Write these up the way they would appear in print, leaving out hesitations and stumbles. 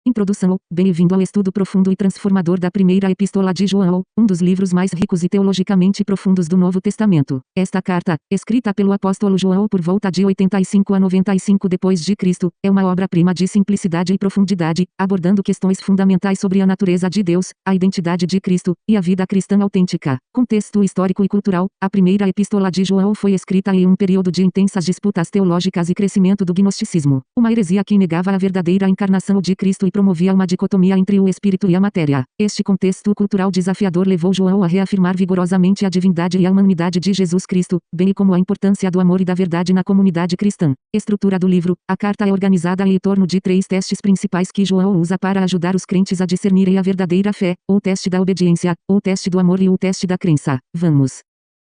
Introdução. Bem-vindo ao estudo profundo e transformador da primeira epístola de João, um dos livros mais ricos e teologicamente profundos do Novo Testamento. Esta carta, escrita pelo apóstolo João por volta de 85 a 95 depois de Cristo, é uma obra-prima de simplicidade e profundidade, abordando questões fundamentais sobre a natureza de Deus, a identidade de Cristo, e a vida cristã autêntica. Contexto histórico e cultural. A primeira epístola de João foi escrita em um período de intensas disputas teológicas e crescimento do gnosticismo, uma heresia que negava a verdadeira encarnação de Cristo e promovia uma dicotomia entre o espírito e a matéria. Este contexto cultural desafiador levou João a reafirmar vigorosamente a divindade e a humanidade de Jesus Cristo, bem como a importância do amor e da verdade na comunidade cristã. Estrutura do livro. A carta é organizada em torno de 3 testes principais que João usa para ajudar os crentes a discernirem a verdadeira fé: o teste da obediência, o teste do amor e o teste da crença. Vamos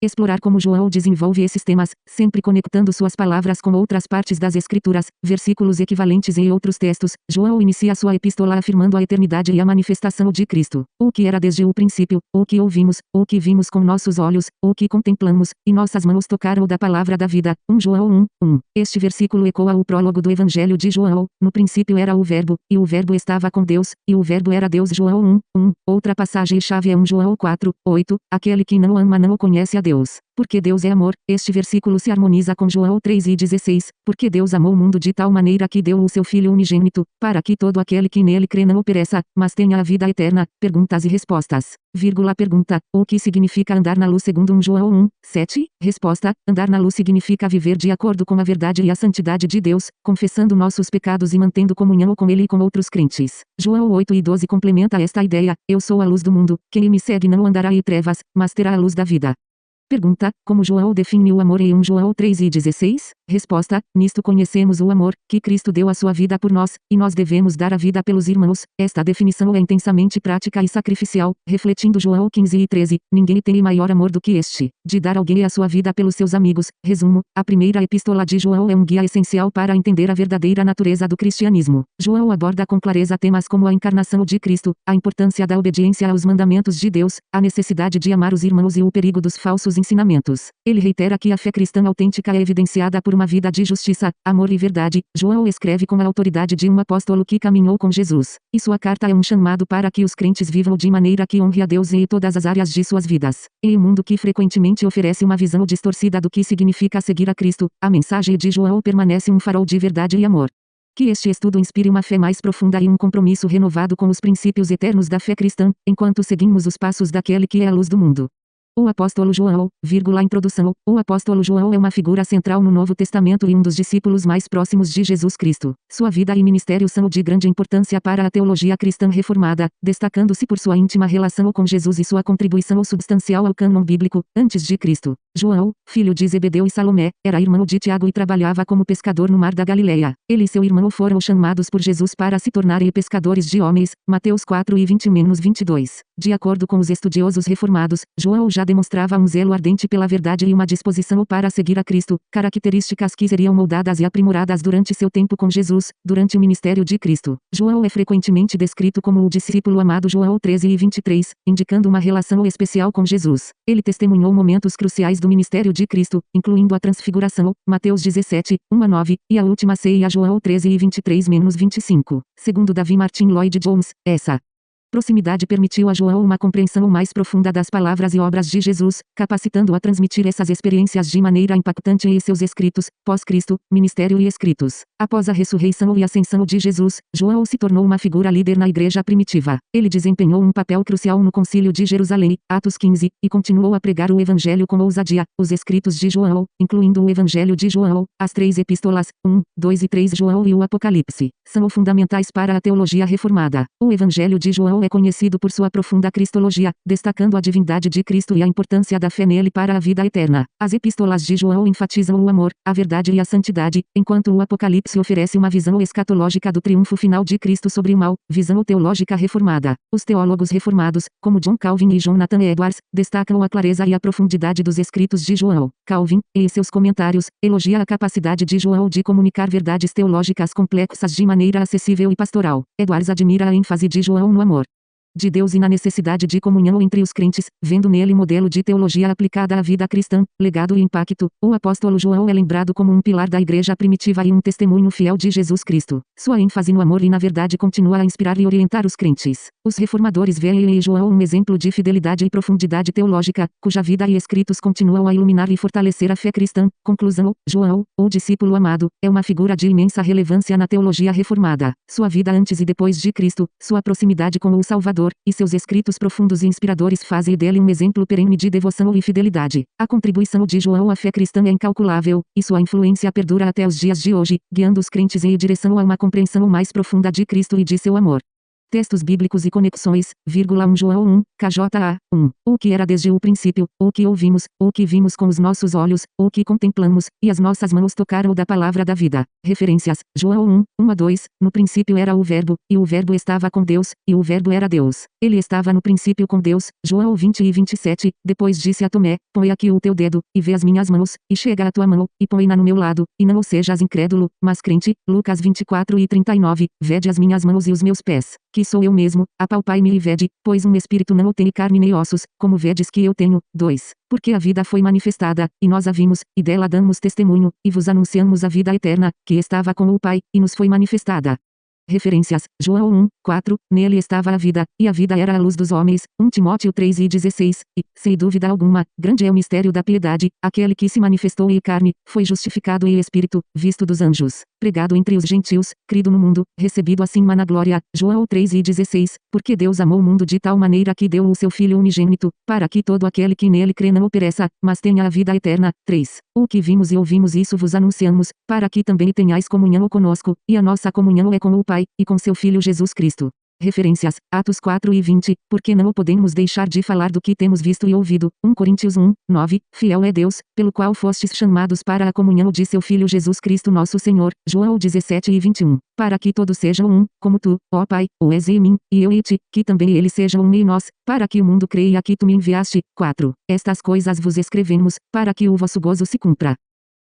explorar como João desenvolve esses temas, sempre conectando suas palavras com outras partes das Escrituras, versículos equivalentes em outros textos. João inicia sua epístola afirmando a eternidade e a manifestação de Cristo, o que era desde o princípio, o que ouvimos, o que vimos com nossos olhos, o que contemplamos, e nossas mãos tocaram da palavra da vida. 1 João 1:1. Este versículo ecoa o prólogo do Evangelho de João: no princípio era o Verbo, e o Verbo estava com Deus, e o Verbo era Deus. João 1:1. Outra passagem-chave é 1 João 4:8. Aquele que não ama não conhece a Deus. Porque Deus é amor. Este versículo se harmoniza com João 3:16, porque Deus amou o mundo de tal maneira que deu o seu Filho unigênito, para que todo aquele que nele crê não pereça, mas tenha a vida eterna. Perguntas e respostas. Pergunta: o que significa andar na luz segundo 1 João 1:7? Resposta: andar na luz significa viver de acordo com a verdade e a santidade de Deus, confessando nossos pecados e mantendo comunhão com Ele e com outros crentes. João 8:12 complementa esta ideia: eu sou a luz do mundo, quem me segue não andará em trevas, mas terá a luz da vida. Pergunta: como João define o amor em 1 João 3:16? Resposta: nisto conhecemos o amor, que Cristo deu a sua vida por nós, e nós devemos dar a vida pelos irmãos. Esta definição é intensamente prática e sacrificial, refletindo João 15:13. Ninguém tem maior amor do que este, de dar alguém a sua vida pelos seus amigos. Resumo: a primeira epístola de João é um guia essencial para entender a verdadeira natureza do cristianismo. João aborda com clareza temas como a encarnação de Cristo, a importância da obediência aos mandamentos de Deus, a necessidade de amar os irmãos e o perigo dos falsos ensinamentos. Ele reitera que a fé cristã autêntica é evidenciada por uma vida de justiça, amor e verdade. João escreve com a autoridade de um apóstolo que caminhou com Jesus, e sua carta é um chamado para que os crentes vivam de maneira que honre a Deus em todas as áreas de suas vidas. Em um mundo que frequentemente oferece uma visão distorcida do que significa seguir a Cristo, a mensagem de João permanece um farol de verdade e amor. Que este estudo inspire uma fé mais profunda e um compromisso renovado com os princípios eternos da fé cristã, enquanto seguimos os passos daquele que é a luz do mundo. O apóstolo João, introdução. O apóstolo João é uma figura central no Novo Testamento e um dos discípulos mais próximos de Jesus Cristo. Sua vida e ministério são de grande importância para a teologia cristã reformada, destacando-se por sua íntima relação com Jesus e sua contribuição substancial ao cânon bíblico. Antes de Cristo, João, filho de Zebedeu e Salomé, era irmão de Tiago e trabalhava como pescador no mar da Galileia. Ele e seu irmão foram chamados por Jesus para se tornarem pescadores de homens. Mateus 4:20-22. De acordo com os estudiosos reformados, João já demonstrava um zelo ardente pela verdade e uma disposição para seguir a Cristo, características que seriam moldadas e aprimoradas durante seu tempo com Jesus. Durante o ministério de Cristo, João é frequentemente descrito como o discípulo amado. João 13:23, indicando uma relação especial com Jesus. Ele testemunhou momentos cruciais do ministério de Cristo, incluindo a transfiguração, Mateus 17:1-9, e a última ceia. João 13:23-25. Segundo Davi Martin Lloyd Jones, essa proximidade permitiu a João uma compreensão mais profunda das palavras e obras de Jesus, capacitando-o a transmitir essas experiências de maneira impactante em seus escritos. Pós-Cristo, ministério e escritos. Após a ressurreição e ascensão de Jesus, João se tornou uma figura líder na igreja primitiva. Ele desempenhou um papel crucial no Concílio de Jerusalém, Atos 15, e continuou a pregar o Evangelho com ousadia. Os escritos de João, incluindo o Evangelho de João, as 3 epístolas, 1, 2 e 3 João e o Apocalipse, são fundamentais para a teologia reformada. O Evangelho de João é conhecido por sua profunda cristologia, destacando a divindade de Cristo e a importância da fé nele para a vida eterna. As epístolas de João enfatizam o amor, a verdade e a santidade, enquanto o Apocalipse oferece uma visão escatológica do triunfo final de Cristo sobre o mal, visão teológica reformada. Os teólogos reformados, como John Calvin e Jonathan Edwards, destacam a clareza e a profundidade dos escritos de João. Calvin, em seus comentários, elogia a capacidade de João de comunicar verdades teológicas complexas de maneira acessível e pastoral. Edwards admira a ênfase de João no amor. de Deus e na necessidade de comunhão entre os crentes, vendo nele modelo de teologia aplicada à vida cristã, legado e impacto, o apóstolo João é lembrado como um pilar da igreja primitiva e um testemunho fiel de Jesus Cristo. Sua ênfase no amor e na verdade continua a inspirar e orientar os crentes. Os reformadores veem em João um exemplo de fidelidade e profundidade teológica, cuja vida e escritos continuam a iluminar e fortalecer a fé cristã. Conclusão: João, o discípulo amado, é uma figura de imensa relevância na teologia reformada. Sua vida antes e depois de Cristo, sua proximidade com o Salvador, e seus escritos profundos e inspiradores fazem dele um exemplo perene de devoção e fidelidade. A contribuição de João à fé cristã é incalculável, e sua influência perdura até os dias de hoje, guiando os crentes em direção a uma compreensão mais profunda de Cristo e de seu amor. Textos bíblicos e conexões, 1 João 1, KJA, 1. O que era desde o princípio, o que ouvimos, o que vimos com os nossos olhos, o que contemplamos, e as nossas mãos tocaram da palavra da vida. Referências, João 1, 1 a 2, no princípio era o verbo, e o verbo estava com Deus, e o verbo era Deus. Ele estava no princípio com Deus, João 20 e 27, depois disse a Tomé, põe aqui o teu dedo, e vê as minhas mãos, e chega a tua mão, e põe-na no meu lado, e não sejas incrédulo, mas crente. Lucas 24 e 39, vede as minhas mãos e os meus pés, que sou eu mesmo, apalpai-me e vede, pois um espírito não tem carne nem ossos, como vedes que eu tenho. 2. Porque a vida foi manifestada, e nós a vimos, e dela damos testemunho, e vos anunciamos a vida eterna, que estava com o Pai, e nos foi manifestada. Referências, João 1, 4, nele estava a vida, e a vida era a luz dos homens, 1 Timóteo 3 e 16, e, sem dúvida alguma, grande é o mistério da piedade, aquele que se manifestou em carne, foi justificado em espírito, visto dos anjos, pregado entre os gentios, crido no mundo, recebido acima na glória, João 3 e 16, porque Deus amou o mundo de tal maneira que deu o seu Filho unigênito, para que todo aquele que nele crê não pereça, mas tenha a vida eterna. 3. O que vimos e ouvimos isso vos anunciamos, para que também tenhais comunhão conosco, e a nossa comunhão é com o Pai, e com seu Filho Jesus Cristo. Referências, Atos 4 e 20, porque não podemos deixar de falar do que temos visto e ouvido. 1 Coríntios 1, 9, fiel é Deus, pelo qual fostes chamados para a comunhão de seu Filho Jesus Cristo nosso Senhor. João 17 e 21, para que todos sejam um, como tu, ó Pai, o és em mim, e eu em ti, que também eles sejam um em nós, para que o mundo creia que tu me enviaste. 4. Estas coisas vos escrevemos, para que o vosso gozo se cumpra.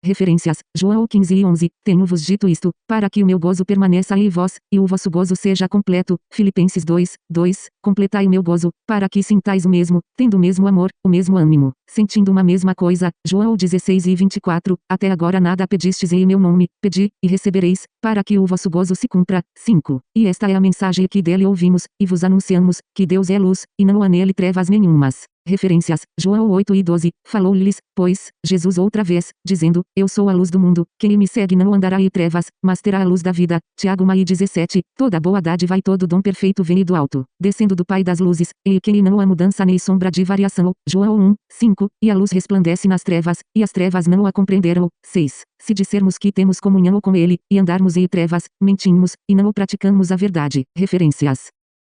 Referências, João 15 e 11, tenho-vos dito isto, para que o meu gozo permaneça em vós, e o vosso gozo seja completo. Filipenses 2, 2, completai o meu gozo, para que sintais o mesmo, tendo o mesmo amor, o mesmo ânimo, sentindo uma mesma coisa. João 16 e 24, até agora nada pedistes em meu nome, pedi, e recebereis, para que o vosso gozo se cumpra. 5. E esta é a mensagem que dele ouvimos, e vos anunciamos, que Deus é luz, e não há nele trevas nenhumas. Referências, João 8 e 12, falou-lhes, pois, Jesus outra vez, dizendo, eu sou a luz do mundo, quem me segue não andará em trevas, mas terá a luz da vida. Tiago 1 e 17, toda boa dádiva e todo dom perfeito vem do alto, descendo do Pai das luzes, em quem não há mudança nem sombra de variação. João 1, 5, e a luz resplandece nas trevas, e as trevas não a compreenderam. 6. Se dissermos que temos comunhão com ele, e andarmos em trevas, mentimos, e não praticamos a verdade. Referências.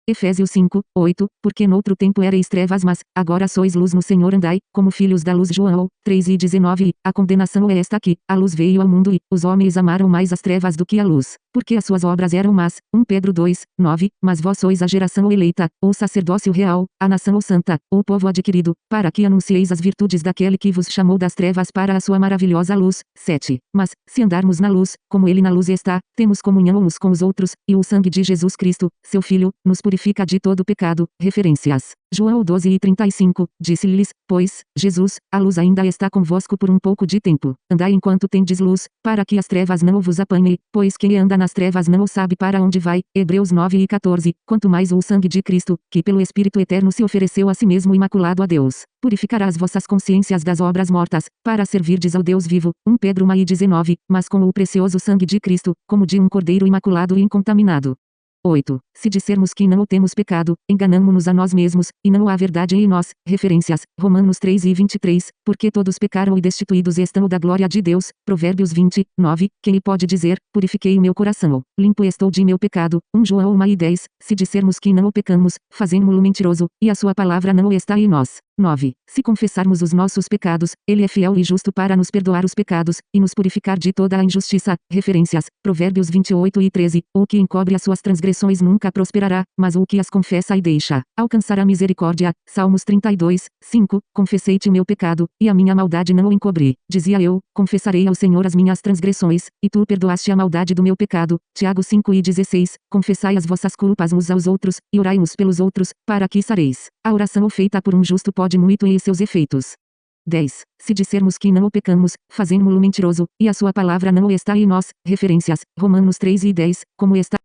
Efésios 5, 8, porque noutro tempo erais trevas mas, agora sois luz no Senhor andai, como filhos da luz. João 3 e 19, a condenação é esta que, a luz veio ao mundo e, os homens amaram mais as trevas do que a luz, porque as suas obras eram más. 1 Pedro 2, 9, mas vós sois a geração eleita, o sacerdócio real, a nação santa, o povo adquirido, para que anuncieis as virtudes daquele que vos chamou das trevas para a sua maravilhosa luz. 7. Mas, se andarmos na luz, como ele na luz está, temos comunhão uns com os outros, e o sangue de Jesus Cristo, seu Filho, nos purifica de todo pecado. Referências, João 12 e 35, disse-lhes, pois, Jesus, a luz ainda está convosco por um pouco de tempo, andai enquanto tendes luz, para que as trevas não vos apanhem, pois quem anda nas trevas não sabe para onde vai. Hebreus 9 e 14, quanto mais o sangue de Cristo, que pelo Espírito Eterno se ofereceu a si mesmo imaculado a Deus, purificará as vossas consciências das obras mortas, para servirdes ao Deus vivo. 1 Pedro 1 e 19, mas com o precioso sangue de Cristo, como de um cordeiro imaculado e incontaminado. 8. Se dissermos que não temos pecado, enganamo-nos a nós mesmos, e não há verdade em nós. Referências, Romanos 3 e 23, porque todos pecaram e destituídos estão da glória de Deus. Provérbios 20, 9, quem pode dizer, purifiquei o meu coração, limpo estou de meu pecado. 1 João 1 e 10, se dissermos que não o pecamos, fazemo-lo mentiroso, e a sua palavra não está em nós. 9. Se confessarmos os nossos pecados, Ele é fiel e justo para nos perdoar os pecados, e nos purificar de toda a injustiça. Referências, Provérbios 28:13. O que encobre as suas transgressões nunca prosperará, mas o que as confessa e deixa, alcançará misericórdia. Salmos 32:5. Confessei-te o meu pecado, e a minha maldade não o encobri. Dizia eu, confessarei ao Senhor as minhas transgressões, e tu perdoaste a maldade do meu pecado. Tiago 5:16. Confessai as vossas culpas uns aos outros, e orai uns pelos outros, para que sareis. A oração feita por um justo pode muito e seus efeitos. 10. Se dissermos que não o pecamos, fazemo-lo mentiroso, e a sua palavra não está em nós. Referências, Romanos 3:10. Como está